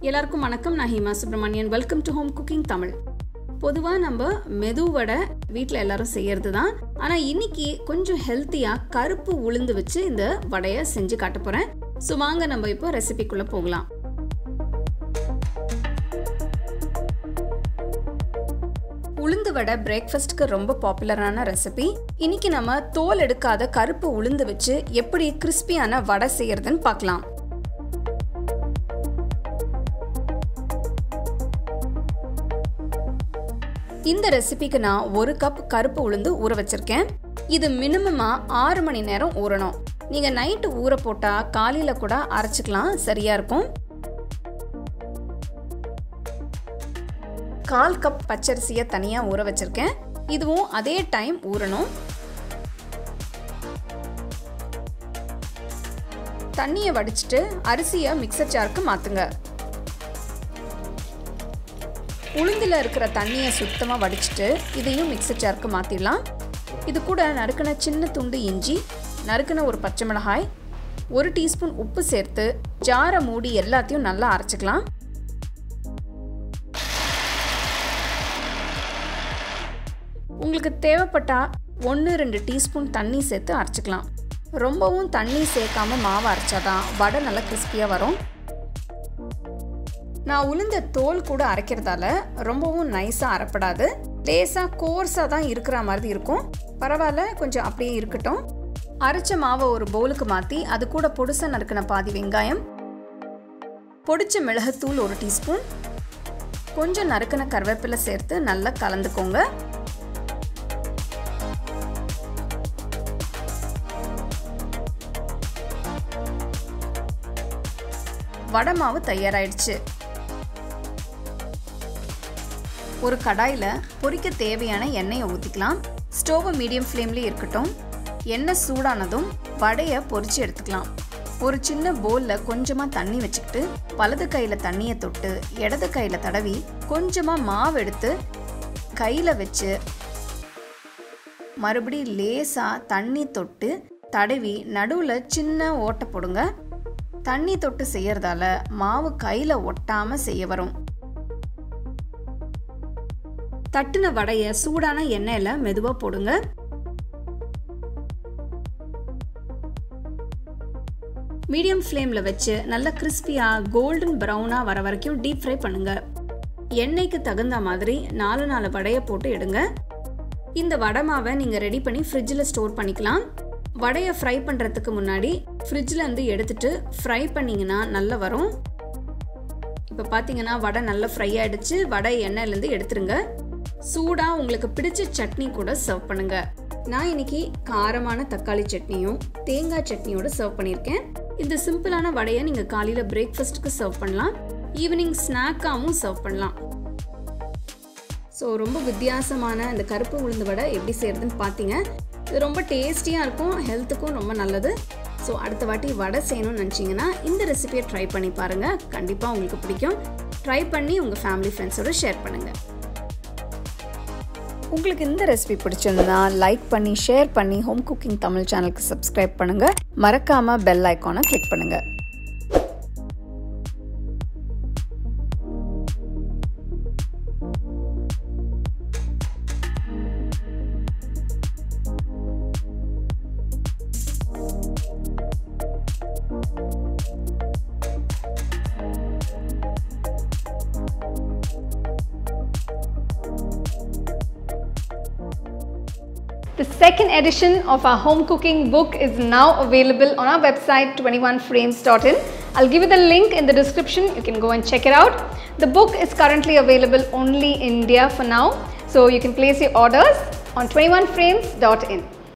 எல்லாருக்கும் வணக்கம். நான் Hima Subramanian. Welcome to home cooking Tamil. பொதுவாக நம்ம மெது வடை வீட்டில் எல்லாரும் செய்கிறது தான். ஆனால் இன்னைக்கு கொஞ்சம் ஹெல்த்தியாக கருப்பு உளுந்து வச்சு இந்த வடையை செஞ்சு காட்ட போகிறேன். ஸோ வாங்க நம்ம இப்போ ரெசிபிக்குள்ளே போகலாம். உளுந்து வடை பிரேக்ஃபாஸ்ட்டுக்கு ரொம்ப பாப்புலரான ரெசிபி. இன்னைக்கு நம்ம தோல் எடுக்காத கருப்பு உளுந்து வச்சு எப்படி கிறிஸ்பியான வடை செய்யறதுன்னு பார்க்கலாம். இந்த ரெசிபிக்கு நான் 1 கப் கருப்பு உளுந்து ஊற வச்சிருக்கேன். இது மினிமமாக 6 மணி நேரம் ஊறணும். நீங்கள் நைட்டு ஊற போட்டால் காலையில் கூட அரைச்சிக்கலாம், சரியாக இருக்கும். 1/4 கப் பச்சரிசியை தனியாக ஊற வச்சிருக்கேன். இதுவும் அதே டைம் ஊறணும். தண்ணியை வடிச்சிட்டு அரிசியை மிக்சர் ஜாருக்கு மாற்றுங்க. உளுந்தில் இருக்கிற தண்ணியை சுத்தமாக வடிச்சிட்டு இதையும் மிக்சர் ஜாருக்கு மாற்றிடலாம். இது கூட நறுக்கின சின்ன துண்டு இஞ்சி, நறுக்கின ஒரு பச்சை மிளகாய், 1 டீஸ்பூன் உப்பு சேர்த்து ஜாரை மூடி எல்லாத்தையும் நல்லா அரைச்சிக்கலாம். உங்களுக்கு தேவைப்பட்டால் 1-2 டீஸ்பூன் தண்ணி சேர்த்து அரைச்சிக்கலாம். ரொம்பவும் தண்ணி சேர்க்காம மாவு அரைச்சாதான் வடை நல்லா கிறிஸ்பியாக வரும். நான் உளுந்த தோல் கூட அரைக்கிறதால ரொம்பவும் நைஸாக அரைப்படாது. லேசாக கோர்ஸாக தான் இருக்கிற மாதிரி இருக்கும். பரவாயில்ல, கொஞ்சம் அப்படியே இருக்கட்டும். அரைச்ச மாவை ஒரு பவுலுக்கு மாற்றி அது கூட பொடிசா நறுக்கின பாதி வெங்காயம், பொடிச்ச மிளகுத்தூள் 1 டீஸ்பூன், கொஞ்சம் நறுக்கின கருவேப்பிலை சேர்த்து நல்லா கலந்துக்கோங்க. வடை மாவு தயாராயிடுச்சு. ஒரு கடாயில் பொரிக்க தேவையான எண்ணெயை ஊற்றிக்கலாம். ஸ்டோவை மீடியம் ஃப்ளேம்லேயே இருக்கட்டும். எண்ணெய் சூடானதும் வடையை பொரிச்சு எடுத்துக்கலாம். ஒரு சின்ன பவுலில் கொஞ்சமாக தண்ணி வச்சுக்கிட்டு வலது கையில் தண்ணியை தொட்டு இடது கையில் தடவி கொஞ்சமாக மாவு எடுத்து கையில் வச்சு மறுபடியும் லேசாக தண்ணி தொட்டு தடவி நடுவில் சின்ன ஓட்டை போடுங்க. தண்ணி தொட்டு செய்யறதால மாவு கையில் ஒட்டாமல் செய்ய வரும். தட்டுன வடையை சூடான எண்ணெயில் மெதுவாக போடுங்க. மீடியம் ஃப்ளேமில் வச்சு நல்லா கிறிஸ்பியாக கோல்டன் ப்ரௌனாக வர வரைக்கும் டீப் ஃப்ரை பண்ணுங்க. எண்ணெய்க்கு தகுந்த மாதிரி 4 வடையை போட்டு எடுங்க. இந்த வடை மாவை நீங்கள் ரெடி பண்ணி ஃப்ரிட்ஜில் ஸ்டோர் பண்ணிக்கலாம். வடையை ஃப்ரை பண்ணுறதுக்கு முன்னாடி ஃப்ரிட்ஜிலேருந்து எடுத்துட்டு ஃப்ரை பண்ணிங்கன்னா நல்லா வரும். இப்போ பார்த்தீங்கன்னா வடை நல்லா ஃப்ரை ஆகிடுச்சு. வடை எண்ணெயிலேருந்து எடுத்துருங்க. சூடாக உங்களுக்கு பிடிச்ச சட்னி கூட சர்வ் பண்ணுங்க. நான் இன்னைக்கு காரமான தக்காளி சட்னியும் தேங்காய் சட்னியோட சர்வ் பண்ணியிருக்கேன். இந்த சிம்பிளான வடையை நீங்கள் காலையில் பிரேக்ஃபாஸ்ட்டுக்கு சர்வ் பண்ணலாம், ஈவினிங் ஸ்நாக்காகவும் சர்வ் பண்ணலாம். ஸோ ரொம்ப வித்தியாசமான இந்த கருப்பு உளுந்து வடை எப்படி செய்யறதுன்னு பார்த்தீங்க. இது ரொம்ப டேஸ்டியாக இருக்கும், ஹெல்த்துக்கும் ரொம்ப நல்லது. ஸோ அடுத்த வாட்டி வடை செய்யணும்னு நினச்சிங்கன்னா இந்த ரெசிபியை ட்ரை பண்ணி பாருங்கள். கண்டிப்பாக உங்களுக்கு பிடிக்கும். ட்ரை பண்ணி உங்கள் ஃபேமிலி ஃப்ரெண்ட்ஸோட ஷேர் பண்ணுங்கள். உங்களுக்கு இந்த ரெசிபி பிடிச்சிருந்தா லைக் பண்ணி ஷேர் பண்ணி ஹோம் குக்கிங் தமிழ் சேனலுக்கு சப்ஸ்கிரைப் பண்ணுங்கள். மறக்காமல் பெல் ஐக்கானை கிளிக் பண்ணுங்கள். The second edition of our home cooking book is now available on our website 21frames.in. I'll give you the link in the description. You can go and check it out. The book is currently available only in India for now, so you can place your orders on 21frames.in.